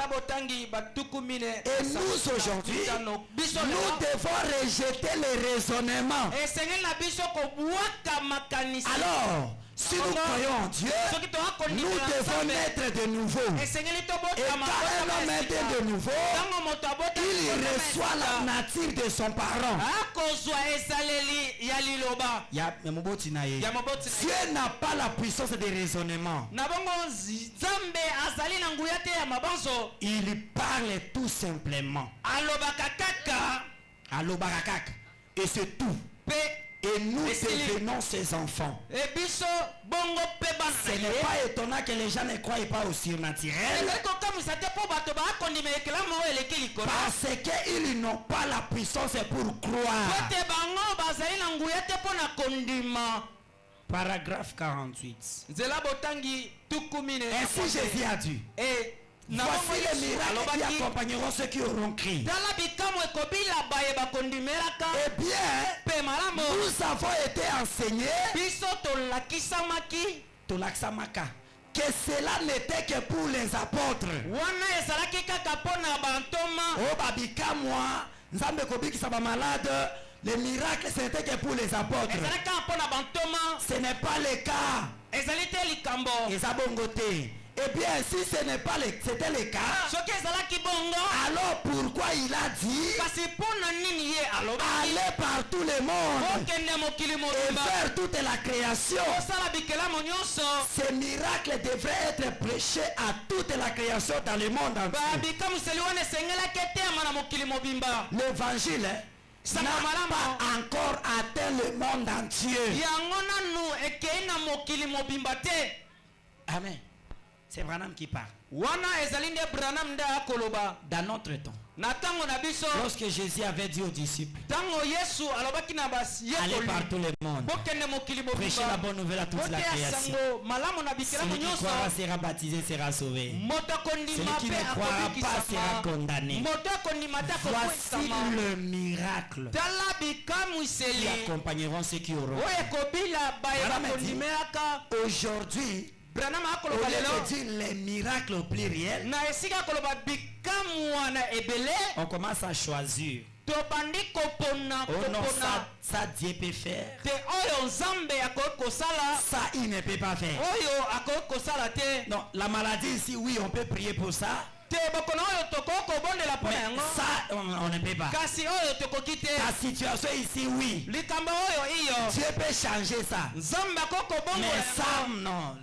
nous aujourd'hui, nous devons rejeter les raisonnements. Alors, si nous croyons en Dieu, nous devons naître de nouveau. Et quand un homme est de nouveau, il reçoit la nature de son parent. Dieu n'a pas la puissance de raisonnement. Il parle tout simplement. Et c'est tout. Et nous devenons ses enfants. Ce n'est pas étonnant que les gens ne croient pas au surnaturel. Parce qu'ils n'ont pas la puissance pour croire. Paragraphe 48. Ainsi Jésus a dit: voici les miracles qui accompagneront ceux qui auront cru. Eh bien, nous avons été enseignés que cela n'était que pour les apôtres. Les miracles, ce n'était que pour les apôtres. Ce n'est pas le cas. Eh bien, si ce n'est pas c'était le cas, alors pourquoi il a dit aller par tout le monde et faire toute la création? Ces miracles devraient être prêchés à toute la création dans le monde entier. L'évangile n'a pas encore atteint le monde entier. Amen. C'est Branham qui parle. Dans notre temps, lorsque Jésus avait dit aux disciples, allez par tout le monde, prêchez la bonne nouvelle à toute la création. Celui qui croira sera baptisé, sera sauvé. Celui qui ne croira pas sera condamné. Voici le miracle qui accompagneront ceux qui auront. Aujourd'hui, au lieu de dire les miracles au pluriel, on commence à choisir. Oh non, ça Dieu peut faire. Ça il ne peut pas faire. Non, la maladie ici, oui, on peut prier pour ça. Mais ça, on ne peut pas. Ta situation ici, oui. Dieu peut changer ça. Mais ça, non.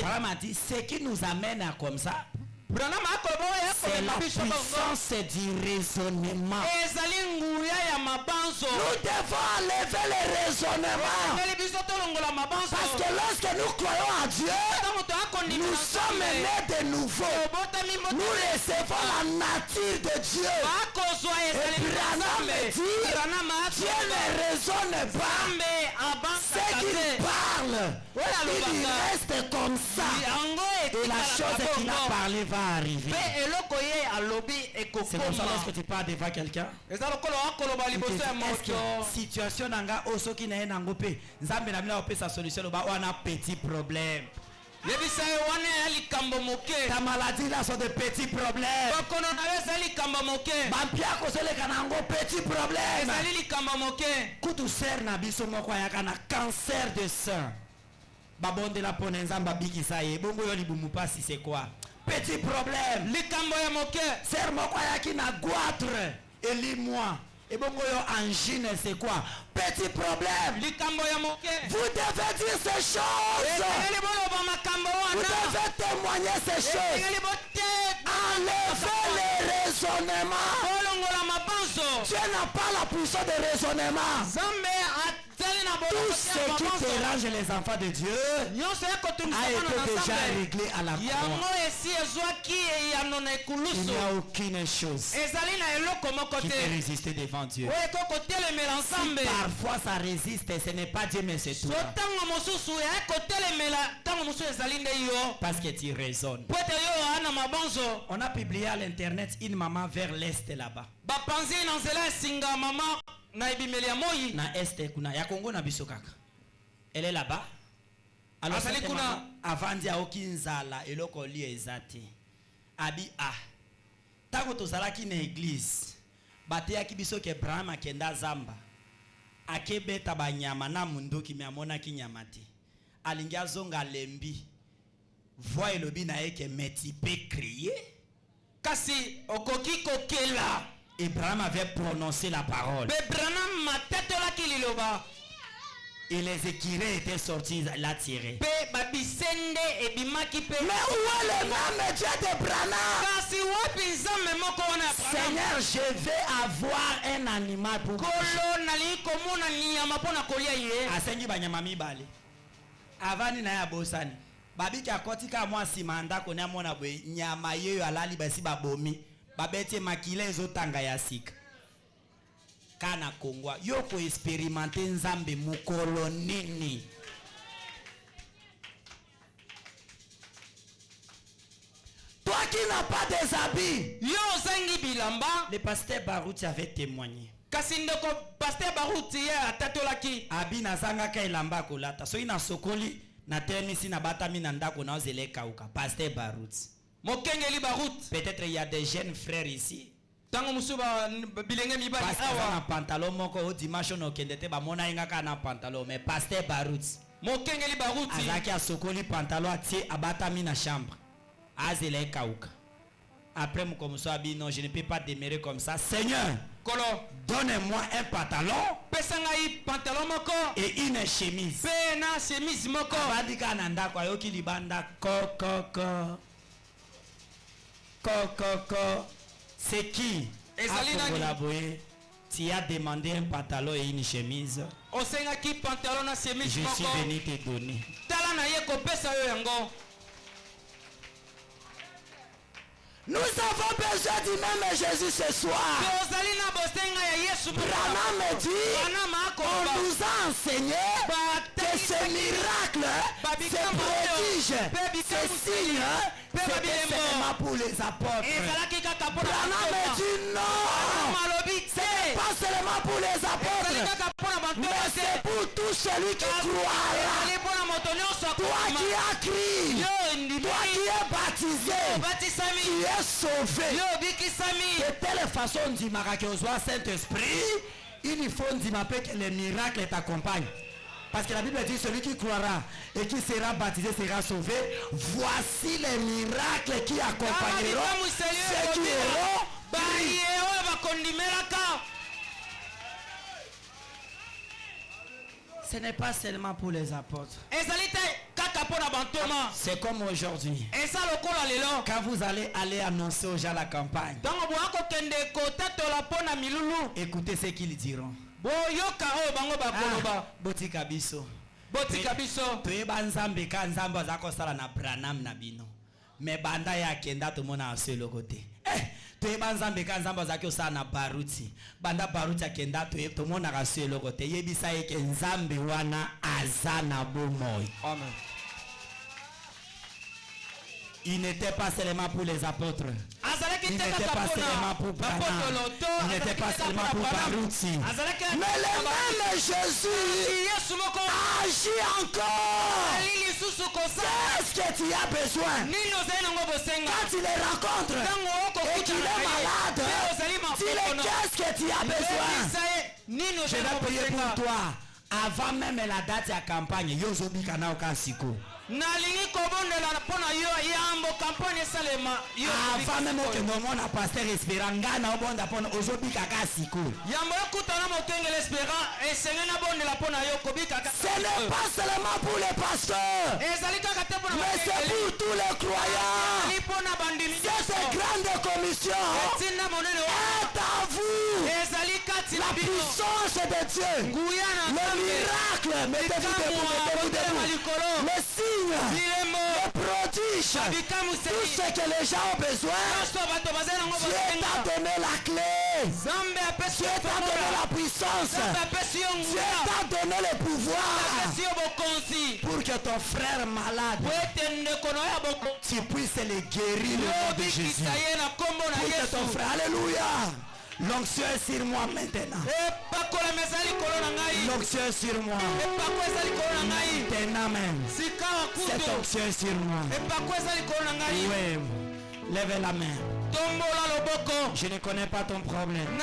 Voilà, m'a dit, ce qui nous amène à comme ça, c'est la puissance du raisonnement. Nous devons lever le raisonnement. Parce que lorsque nous croyons à Dieu, nous sommes nés de nouveau. Nous recevons la nature de Dieu. Et Branham dit, Dieu ne raisonne pas. Ce qu'il parle, il reste comme ça. Et la chose qu'il a parlé va arriver. C'est comme ça lorsque tu parles devant quelqu'un. Situation nanga oso ki na nango pe nzambe na mina opesa solution ba on a petit problème. Ta maladie là sont de petits problèmes. Bampia ko sele kanango petit problème. Kutu ser na biso moko ya kana cancer de sein. Babonde la pone nzamba bikisa ye bongo yo libumu pasi c'est quoi? Petit problème. Likambo ya moke. Ser moko ya ki na goitre et lis-moi. Et bon, angine, c'est quoi? Petit problème. Vous devez dire ces choses. Vous devez témoigner ces choses. Enlevez les raisonnements. Dieu n'a pas la puissance de raisonnement. Tout ce qui dérange les enfants de Dieu a été déjà réglé à la croix. Il n'y a aucune chose qui peut résister devant Dieu. Si parfois ça résiste, ce n'est pas Dieu mais c'est toi. Parce que tu raisonnes. On a publié à l'internet une maman vers l'est là-bas. Na este kuna ya Kongo na biso kaka. Elle est là-bas. Alors avant dia okinzala eloko li ezate. Abi Tango tozala ki na église. Bate ya kibiso ke Abraham akenda zamba. Akebeta banyama na mundoki me amona ki nyamati. Alingia zonga lembi. Voix elobi na eke meti pe crier. Kasi okoki kokela. Abraham avait prononcé la parole. Et les écureuils étaient sortis, il a tiré. Mais où est le nom Dieu d'Abraham? Seigneur, je vais avoir un animal pour asengi banyama mibale. Avani na ya bosani. Babi ki akotika mwa simanda konya mona bwe nyama yeyo alali basi babomi. Babete makile ezotanga ya sika. Kana kongwa yoko expérimenter nzambe mukolo nini. Toi qui n'as pas des habits. Yo zengi bilamba. Le pasteur Barouti avait témoigné. Kasindoko pasteur Barouti atatolaki. Abi nazanga ka ilamba kolata. So ina sokoli na tenisi na batami na ndako na ozeleka uka. Pasteur Barouti. Peut-être il y a des jeunes frères ici. Parce que na pantalon moko au dimanche no kendete ba mona inga kana pantalon mais pasteur Barouti Azaki a sokoli pantalon a tie abatami na chambre. Azele kauka. Après mon commençant à dire non, je ne peux pas demeurer comme ça. Seigneur, donne-moi un pantalon et une chemise. Abadika nanda kwa yoki libanda ko. C'est qui tu as demandé un pantalon et une chemise. Je suis venu te donner. Nous avons besoin du même Jésus ce soir. Branham me dit, on nous a enseigné que ce miracle, ce prodige, ce signe, c'était seulement pour les apôtres. Branham me dit non, ce n'est pas seulement pour les apôtres, mais c'est pour tout celui qui croira. Toi qui as crié, toi qui es baptisé, qui est sauvé. De telle façon, on dit Marakéozoa Saint-Esprit, il faut dire que les miracles t'accompagnent. Parce que la Bible dit celui qui croira et qui sera baptisé sera sauvé. Voici les miracles qui accompagneront ceux qui auront pris. Ce n'est pas seulement pour les apôtres. C'est comme aujourd'hui. Quand vous allez annoncer aux gens la campagne, écoutez ce qu'ils diront. Botika biso. Toyeba nzambe ka nzambe azakosala na Branham na bino. Mais banda ya kenda to mona aselo côté. Toyeba nzambe ka nzambe azaki osala na Baruti. Banda Baruti akenda to mona aselo côté. Yebisa yeke nzambe wana azana bomoy. Amen. Il n'était pas seulement pour les apôtres. Il n'était pas seulement pour Branham. Il n'était pas seulement pour Baruti. Mais le même Jésus agit encore. Qu'est-ce que tu as besoin? Quand tu les rencontres et qu'il est malade, dis-le qu'est-ce que tu as besoin. Je vais prier pour toi. Avant même la date de la campagne, Yozobi Kana Okasiko. Avant même que nous avons un pasteur espérant, ce n'est pas seulement pour les pasteurs, mais c'est pour tous les croyants. Cette grande commission est à vous. La puissance de Dieu, le miracle, mettez-vous debout, le signe, le prodige, tout ce que les gens ont besoin. Dieu t'a donné la clé, Dieu t'a donné la puissance, Dieu t'a donné le pouvoir pour que ton frère malade, tu puisses le guérir au nom de Jésus. Pour que ton frère, alléluia. L'onction est sur moi maintenant. L'onction est sur moi. Maintenant même. Cette onction est sur moi. Oui. Lève la main. Je ne connais pas ton problème.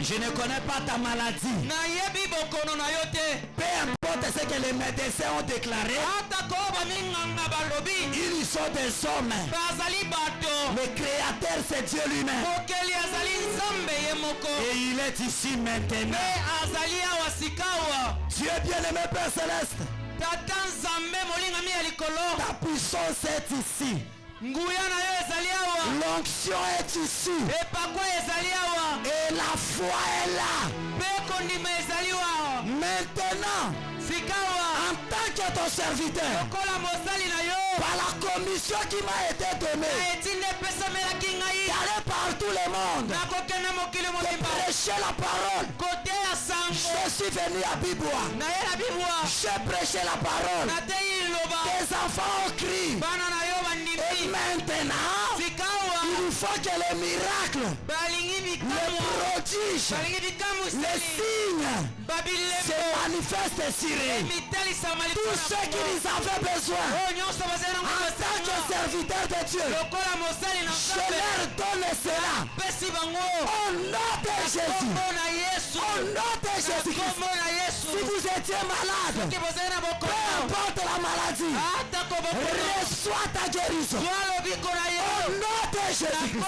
Je ne connais pas ta maladie. Peu importe ce que les médecins ont déclaré, ils sont des hommes. Le créateur, c'est Dieu lui-même. Et il est ici maintenant. Dieu bien-aimé Père Céleste, ta puissance est ici. L'onction est ici. Et la foi est là. Maintenant, en tant que ton serviteur, par la commission qui m'a été donnée, d'aller par tout le monde, de prêcher la parole. Je suis venu à Biboua. J'ai prêché la parole. Tes enfants ont crié. Et maintenant, il faut que les miracles, les prodiges, les signes se manifestent sur eux. Tout ce qu'ils avaient besoin, en tant que serviteur de Dieu, je leur donne cela. Au nom de Jésus. Au nom de Jésus. Si vous étiez malade, peu importe la maladie, reçois ta guérison. Au nom de Jésus.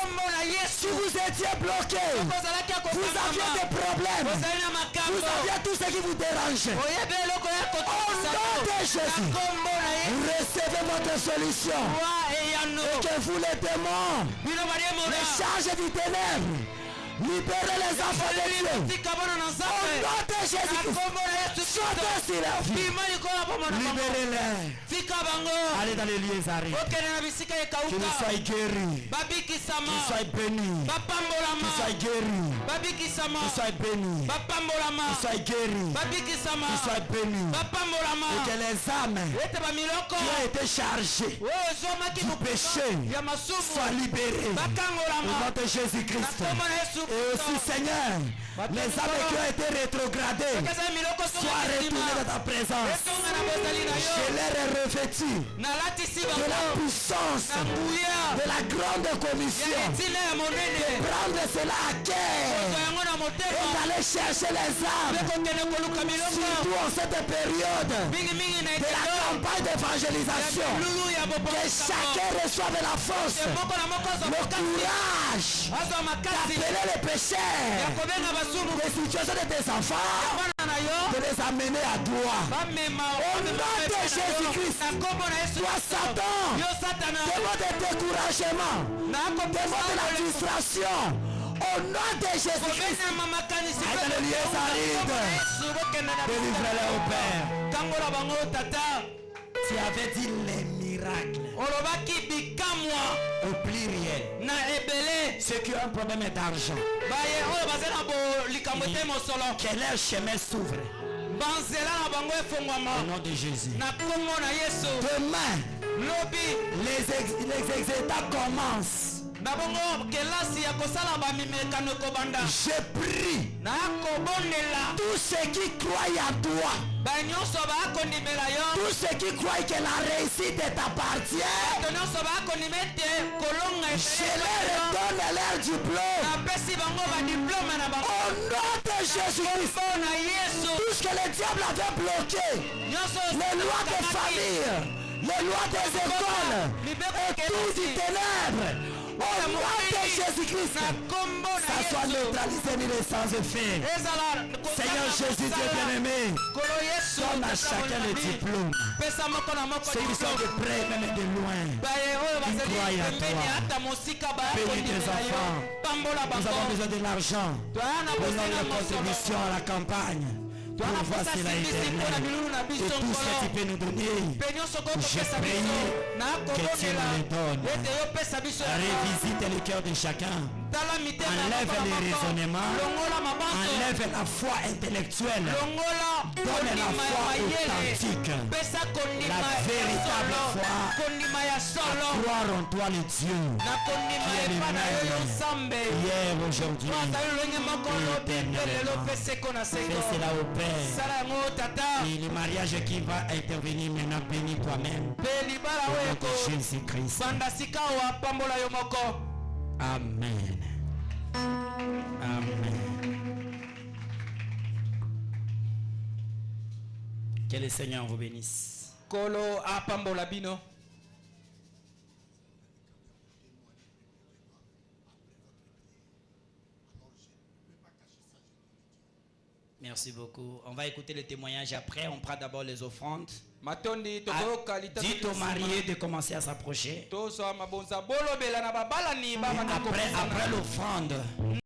Si vous étiez bloqué, vous aviez des problèmes, vous aviez tout ce qui vous dérangeait. Au nom de Jésus, recevez votre solution. Et que vous les démons, les charges du ténèbre, libérez les enfants de Dieu. Au nom de Jésus-Christ, sautez sur la vie. Libérez-les. Allez dans les lieux arides. Qu'ils soient guéris. Qu'ils soient bénis. Qu'ils soient guéris. Qu'ils soient bénis. Qu'ils soient guéris. Qu'ils soient bénis. Et que les âmes qui ont été chargées du péché soient libérées. Au nom de Jésus-Christ. Et aussi, Seigneur, les âmes qui ont été rétrogradées soient retournées dans ta présence. Je leur ai revêtu de la puissance de la grande commission, de prendre cela à cœur et d'aller chercher les âmes, surtout en cette période de la campagne d'évangélisation. Que chacun reçoive la force, le courage d'appeler les pécheurs, les situations de tes enfants, de les amener à toi. Au nom de Jésus-Christ, toi Satan, démon de découragement, démon de la frustration, au nom de Jésus-Christ, aide les lieux arides, délivrez-les au Père. Tu avais dit les miracles au pluriel. Ceux qui ont un problème d'argent, que leur chemin s'ouvre. Au nom de Jésus. Demain, les exécutats commencent. Je prie tous ceux qui croient en toi, tous ceux qui croient que la réussite t'appartient, je leur donne leur diplôme. Au nom de Jésus-Christ, tout ce que le diable avait bloqué, les lois de famille, les lois des écoles et tout du ténèbre, au nom de Jésus-Christ, ça soit neutralisé, ni sans effet. Seigneur Jésus, Dieu bien-aimé, donne à chacun le diplôme. Ceux qui sont de près, même de loin, qui croient à toi. Bénis tes enfants. Nous avons besoin de l'argent pour notre contribution à la campagne. Pour voir cela éternel. Et tout ce que tu peux nous donner, je prie que tu nous le donnes. Revisite le cœur de chacun. Enlève les raisonnements. Enlève la foi intellectuelle. Donne la foi authentique. La véritable foi. À croire en toi le Dieu qui est le même hier, aujourd'hui et éternellement. Fais cela au Père. Et le mariage qui va intervenir maintenant, bénis toi-même. Au nom de Jésus-Christ. Amen. Amen. Que le Seigneur vous bénisse. Merci beaucoup. On va écouter le témoignage après. On prend d'abord les offrandes. Dites aux mariés de commencer à s'approcher. Après l'offrande,